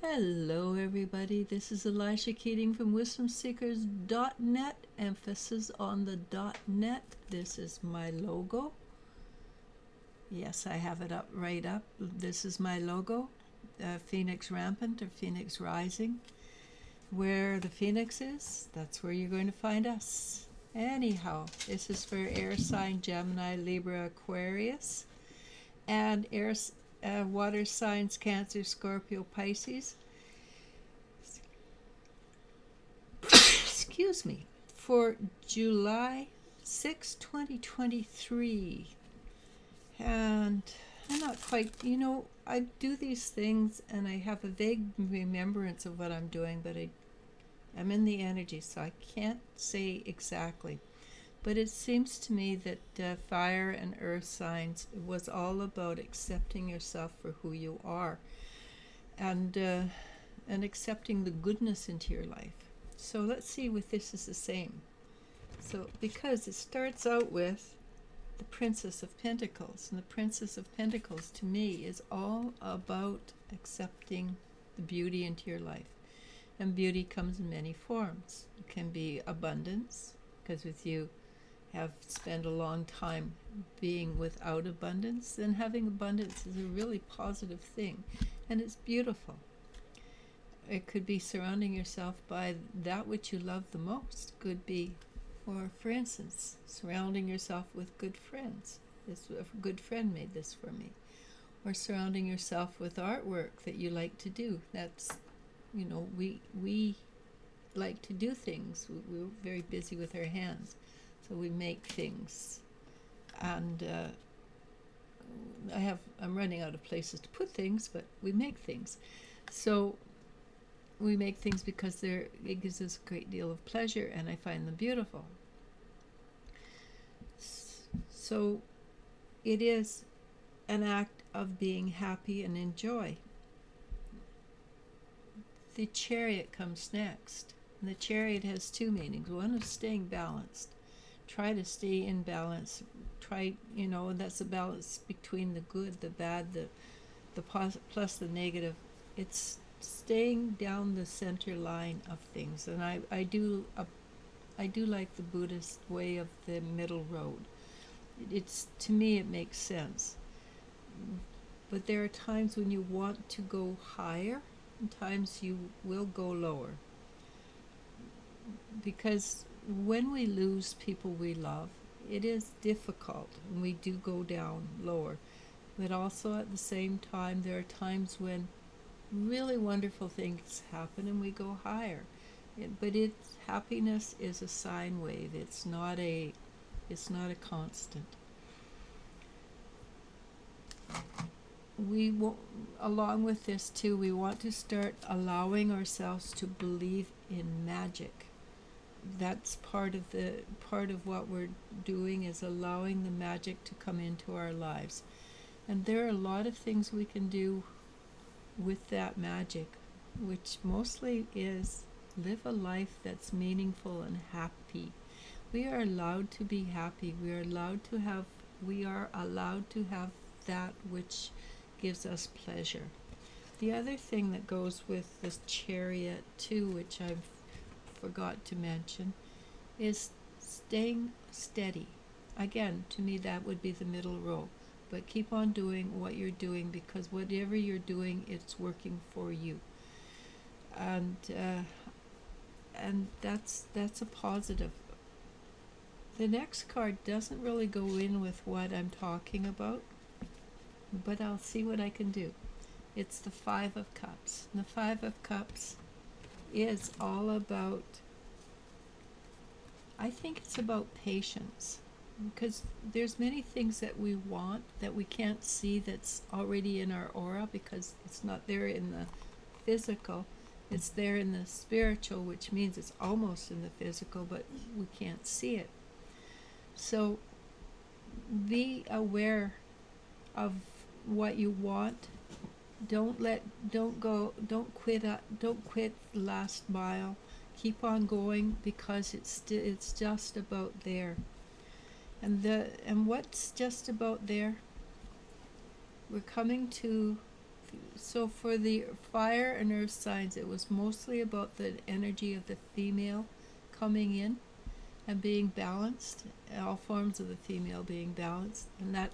Hello, everybody. This is ELIZ-SHA Keating from WisdomSeekers.net. Emphasis on the .net. This is my logo. Yes, I have it up right up. This is my logo, Phoenix Rampant or Phoenix Rising. Where the Phoenix is, that's where you're going to find us. Anyhow, this is for air sign Gemini, Libra, Aquarius, and water signs Cancer, Scorpio, Pisces. Excuse me. For July 6, 2023. And I'm not quite, I do these things and I have a vague remembrance of what I'm doing, but I'm in the energy, so I can't say exactly. But it seems to me that fire and earth signs was all about accepting yourself for who you are, and accepting the goodness into your life. So let's see if this is the same. So because it starts out with the Princess of Pentacles, and the Princess of Pentacles to me is all about accepting the beauty into your life. And beauty comes in many forms. It can be abundance, because with you have spent a long time being without abundance, then having abundance is a really positive thing, and it's beautiful. It could be surrounding yourself by that which you love the most. Could be, for instance, surrounding yourself with good friends. A good friend made this for me. Or surrounding yourself with artwork that you like to do. That's, we like to do things. We're very busy with our hands. So we make things, and I'm running out of places to put things, but we make things. So we make things because it gives us a great deal of pleasure, and I find them beautiful. So it is an act of being happy and in joy. The Chariot comes next, and the Chariot has two meanings. One is staying balanced. Try to stay in balance. That's a balance between the good, the bad, the plus the negative. It's staying down the center line of things, and I do like the Buddhist way of the middle road. To me it makes sense. But there are times when you want to go higher, and times you will go lower. Because when we lose people we love, it is difficult, and we do go down lower. But also at the same time, there are times when really wonderful things happen and we go higher. But happiness is a sine wave. It's not a constant. Along with this too, we want to start allowing ourselves to believe in magic. That's part of what we're doing, is allowing the magic to come into our lives. And there are a lot of things we can do with that magic, which mostly is live a life that's meaningful and happy. We are allowed to be happy. We are allowed to have that which gives us pleasure. The other thing that goes with this Chariot too, which I've forgot to mention, is staying steady. Again, to me that would be the middle row. But keep on doing what you're doing, because whatever you're doing, it's working for you. And that's a positive. The next card doesn't really go in with what I'm talking about, but I'll see what I can do. It's the Five of Cups. And the Five of Cups is all about, I think it's about patience, because there's many things that we want that we can't see, that's already in our aura, because it's not there in the physical, it's there in the spiritual, which means it's almost in the physical, but we can't see it. So be aware of what you want. Don't quit last mile. Keep on going, because it's just about there. And what's just about there? We're coming to so for the fire and earth signs, it was mostly about the energy of the female coming in and being balanced, all forms of the female being balanced, and that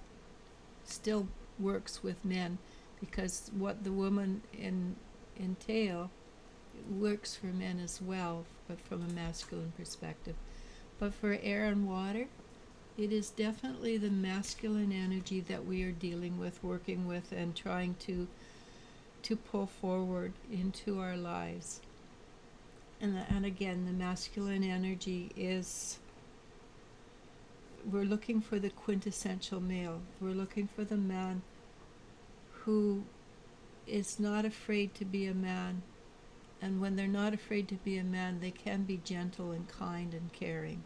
still works with men, because what the woman entail works for men as well, but from a masculine perspective. But for air and water, it is definitely the masculine energy that we are dealing with, working with, and trying to pull forward into our lives. And again, the masculine energy is, we're looking for the quintessential male. We're looking for the man who is not afraid to be a man. And when they're not afraid to be a man, they can be gentle and kind and caring.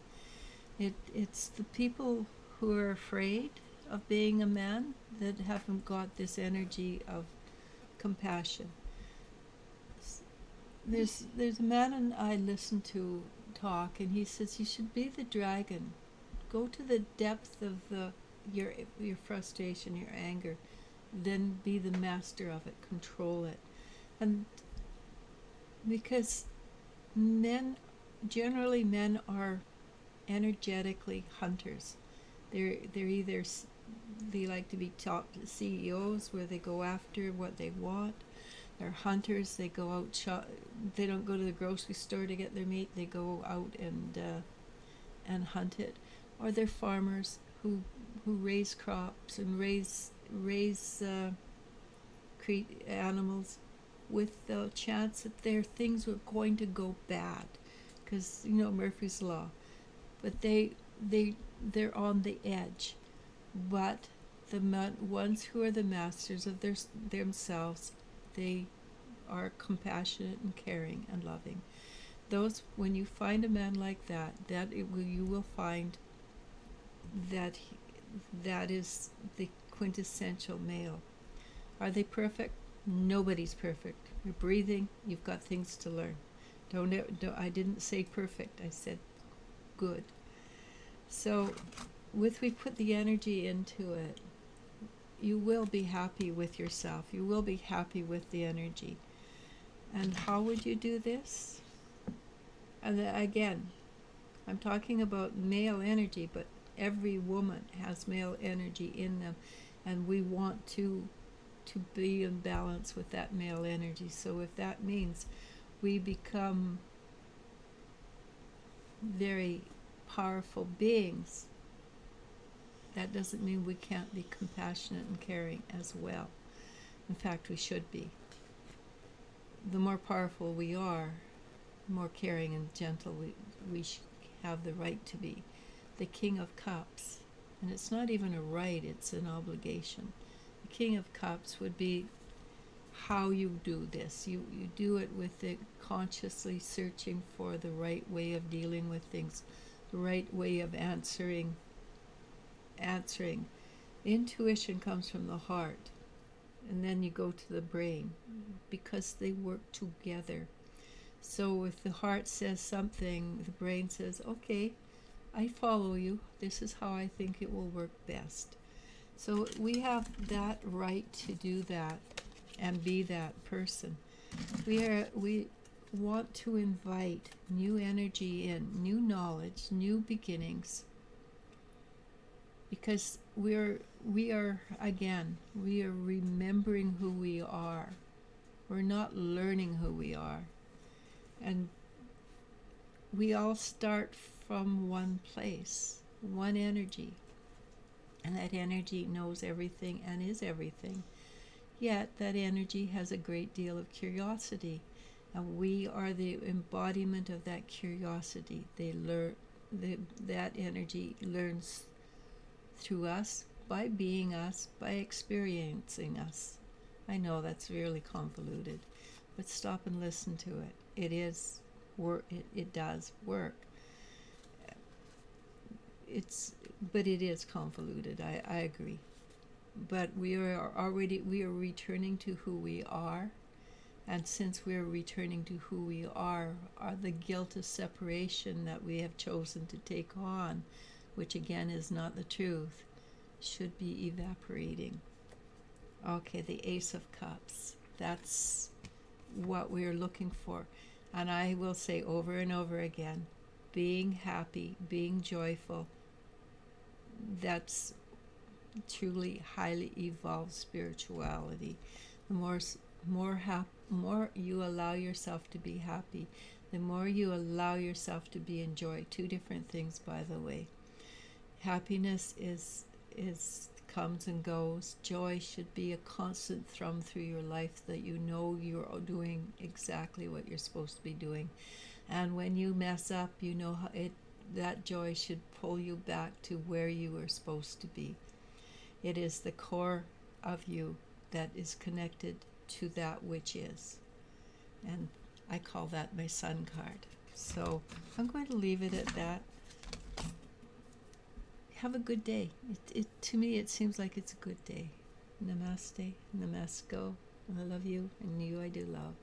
It's the people who are afraid of being a man that haven't got this energy of compassion. There's a man and I listen to talk, and he says you should be the dragon. Go to the depth of your frustration, your anger, then be the master of it, control it. And because men are energetically hunters. They're either, they like to be top CEOs where they go after what they want. They're hunters. They go out they don't go to the grocery store to get their meat. They go out and hunt it. Or they're farmers who raise crops and raise animals with the chance that their things were going to go bad, because Murphy's Law. But they're on the edge. But the ones who are the masters of themselves, they are compassionate and caring and loving. Those, when you find a man like that, you will find that that is the quintessential male. Are they perfect? Nobody's perfect. You're breathing. You've got things to learn. I didn't say perfect. I said good. So, we put the energy into it, you will be happy with yourself. You will be happy with the energy. And how would you do this? And again, I'm talking about male energy, but every woman has male energy in them, and we want to be in balance with that male energy. So if that means we become very powerful beings, that doesn't mean we can't be compassionate and caring as well. In fact, we should be. The more powerful we are, the more caring and gentle we have the right to be. The King of Cups, and it's not even a right, it's an obligation. The King of Cups would be how you do this. You do it with it consciously searching for the right way of dealing with things, the right way of answering. Intuition comes from the heart, and then you go to the brain, because they work together. So if the heart says something, the brain says, okay, I follow you. This is how I think it will work best. So we have that right to do that and be that person. We want to invite new energy in, new knowledge, new beginnings, because we are remembering who we are. We're not learning who we are. And we all start from one place, one energy. And that energy knows everything and is everything. Yet that energy has a great deal of curiosity. And we are the embodiment of that curiosity. That energy learns through us, by being us, by experiencing us. I know that's really convoluted, but stop and listen to it. It does work. But it is convoluted. I agree. But we are returning to who we are, and since we are returning to who we are the guilt of separation that we have chosen to take on, which again is not the truth, should be evaporating. Okay, the Ace of Cups. That's what we're looking for. And I will say over and over again, being happy, being joyful, that's truly highly evolved spirituality. The more you allow yourself to be happy, the more you allow yourself to be in joy. Two different things, by the way. Happiness is comes and goes. Joy should be a constant thrum through your life, that you know you're doing exactly what you're supposed to be doing. And when you mess up, you know how that joy should pull you back to where you were supposed to be. It is the core of you that is connected to that which is. And I call that my sun card. So I'm going to leave it at that. Have a good day. To me, it seems like it's a good day. Namaste, namasko. I love you, and you I do love.